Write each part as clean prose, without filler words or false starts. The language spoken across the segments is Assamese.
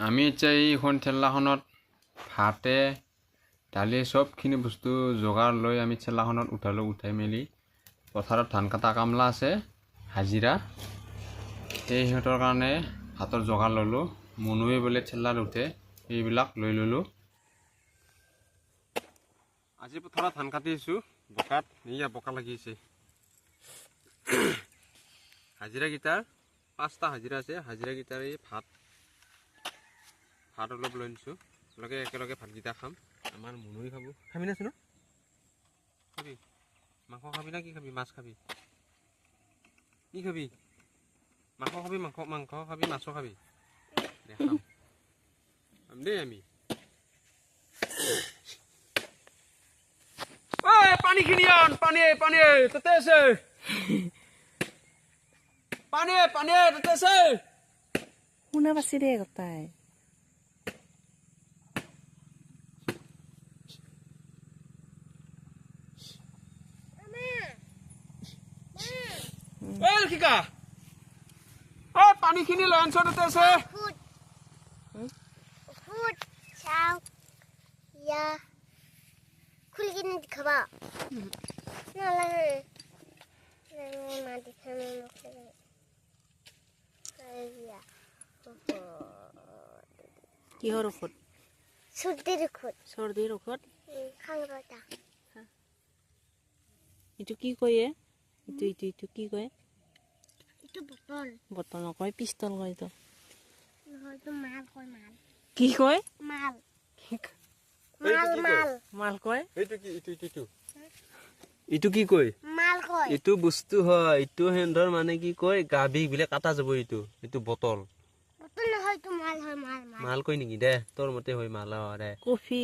আমি এতিয়া এইখন ঠেলাখনত ভাতে দালি সবখিনি বস্তু যোগাৰ লৈ আমি ঠেলাখনত উঠাই মেলি পথাৰত ধান কাটা কামলা আছে হাজিৰা এই সিহঁতৰ কাৰণে ভাতৰ যোগাৰ ল'লোঁ মনুৱে বোলে ঠেলাত উঠে এইবিলাক লৈ ল'লোঁ আজি পথাৰত ধান কাটিছোঁ বোকাত এয়া বোকা লাগিছে হাজিৰাকেইটাৰ 5টা হাজিৰা আছে হাজিৰাকেইটাৰ এই ভাত অলপ লৈ আনিছোঁ একেলগে ভাতকেইটা খাম আমাৰ মনুৱে খাব খাবি না চোন খাবি মাংস খাবি না কি খাবি মাছ খাবি কি খাবি মাংস খাবি মাংস খাবি মাছ খাবি দেখাম দেই আমি পানীখিনি আন পানী তাতে আছে পানী তাতে আছে শুনা পাইছি দে গোটাই কিকা পানীখিনি লৈ আনছ তাতে আছে খুলকিনি খাবা নালাগে কিহৰ ঔষধ চৰ্দিৰ ঔষধ এইটো কি কয় এইটো কি কয় বটল নকয় পিষ্টল কয় এইটো কি কয় মাল কয় ইটো কি কয় ইটো বস্তু হয় ইটো হেন্দৰ মানে কি কয় গা বিষ বোলে কাটা যাব ইটো বটল মাল কয় নেকি দে তোৰ মতে হয় মাল দে কফি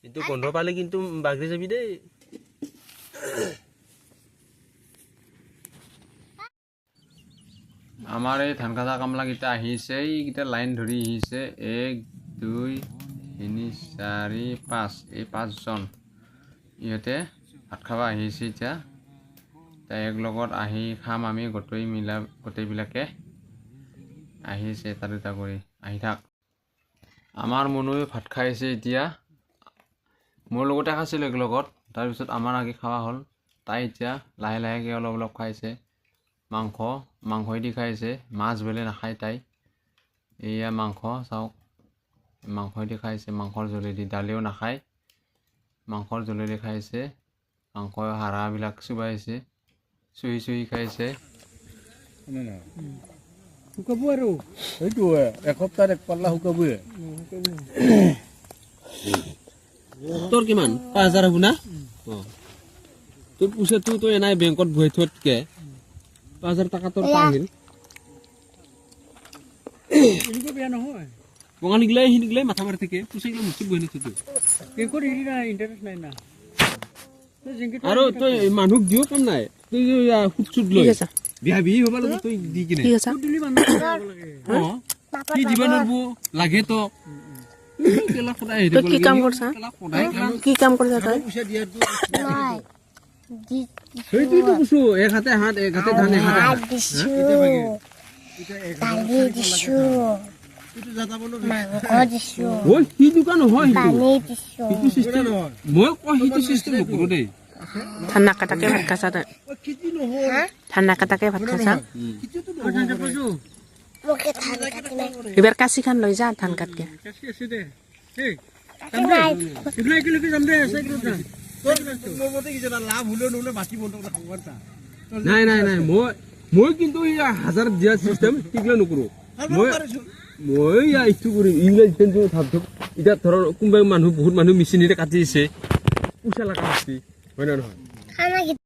ইটো গন্ধ পালে কিন্তু বাগৰি যাবি দেই আমাৰ এই ধান কাটা কামলাকেইটা আহিছে এইকেইটা লাইন ধৰি আহিছে 1 2 3 4 5 এই 5জন ইহঁতে ভাত খাব আহিছে এতিয়া তাই এক লগত আহি খাম আমি গোটেইবিলাকে আহিছে এটা দুটা কৰি আহি থাক আমাৰ মনুৱে ভাত খাইছে এতিয়া মোৰ লগতে খাইছিল এক লগত তাৰপিছত আমাৰ আগে খাওয়া হ'ল তাই এতিয়া লাহে লাহেকৈ অলপ খাইছে মাংস দি খাইছে মাছ বেলে নাখায় তাই এয়া মাংস চাওক মাংস দি খাইছে মাংসৰ জলেদি দালিও নাখায় মাংসৰ জলেদি খাইছে মাংস হাড়বিলাক চুবাইছে চুহি খাইছে শুকাব আৰু সেইটো এসপ্তাহত এক পাল্লা শুকাবই তোৰ কিমান 5000 হ'ব না তোৰ পইচাটো তই এনাই বেংকত ভৰাই থোৱাতকে 5000 টাকা তোৰ আহিল এনেকুৱা বেয়া নহয় বঙালী গিলাই হিগিলাই মাথা মাৰি থাকে পইচাগিলা মুচি বহি নাথাকে বেংকত হেৰি নাই ইণ্টাৰেষ্ট নাই না আৰু তই মানুহক দিও কাম নাই তুই সুদ লৈ বিয়া হ'ব লাগে তই দি কিনে দিলি মানুহ লাগে কি দিবা নৰব লাগে তো কেলা খোদাই হেৰি কি কাম কৰছা তই পইচা দিয়াটো সেইটোই তো কৈছো এক হাতে হাত এক হাতে ধান এক হাতে হাত ওই কি দোকান হয় সেইটো সিস্টেম মই কই সেইটো সিস্টেম নকৰো দেই ঠাণ্ডা কাটাকে ভাত খাইছা তই ঠাণ্ডা কাটাকে ভাত খাইছা এবাৰ কাচি খান লৈ যা ধান কাটকে নাই মই কিন্তু হাজাৰ দিয়া সিস্টেম টিকলা নকৰো মই ইটো কৰিম ইংলিছ এতিয়া ধৰ কোনোবাই মানুহ বহুত মানুহ মেচিনেৰে কাটি দিছে পইচা লগা হয় নে নহয়